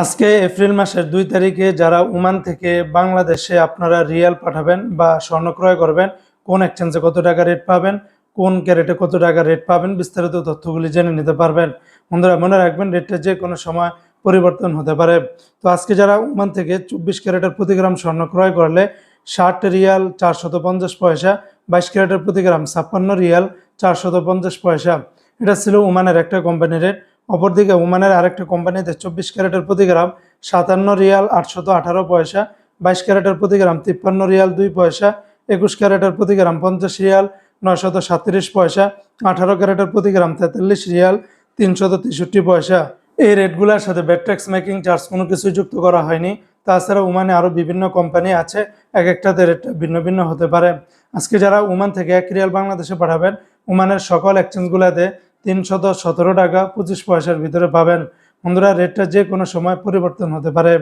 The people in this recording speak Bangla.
আজকে এপ্রিল মাসের 2 তারিখে যারা ওমান থেকে বাংলাদেশে আপনারা রিয়াল পাঠাবেন বা স্বর্ণ ক্রয় করবেন, কোন এক্সচেঞ্জে কত টাকা রেট পাবেন, কোন ক্যারেটে কত টাকা রেট পাবেন, বিস্তারিত তথ্যগুলি জেনে নিতে পারবেন। বন্ধুরা মনে রাখবেন, রেটটা যে কোনো সময় পরিবর্তন হতে পারে। তো আজকে যারা ওমান থেকে 24 ক্যারেটের প্রতি গ্রাম স্বর্ণ ক্রয় করলে 60 রিয়াল 450 পয়সা, 22 ক্যারেটের প্রতি গ্রাম 56 রিয়াল 450 পয়সা। এটা ছিল ওমানের একটা কোম্পানির রেট। অপরদিকে ওমানের আরেকটা কোম্পানিতে 24 ক্যারেটের প্রতি গ্রাম 57 রিয়াল 818 পয়সা, 22 ক্যারেটের প্রতি গ্রাম 53 রিয়াল 2 পয়সা, 21 ক্যারেটের প্রতি গ্রাম 50 রিয়াল 937 পয়সা, 18 ক্যারেটের প্রতি গ্রাম 43 রিয়াল 363 পয়সা। এই রেটগুলোর সাথে ভ্যাট ট্যাক্স মেকিং চার্জ কোনো কিছুই যুক্ত করা হয়নি। তাছাড়া ওমানে আরও বিভিন্ন কোম্পানি আছে, এক একটাতে রেটটা ভিন্ন ভিন্ন হতে পারে। আজকে যারা ওমান থেকে 1 রিয়াল বাংলাদেশে পাঠাবেন, ওমানের সকল এক্সচেঞ্জগুলোতে 317 টাকা 25 পয়সার ভিতরে পাবেন। বন্ধুরা, রেটটা যে কোনো সময় পরিবর্তন হতে পারে।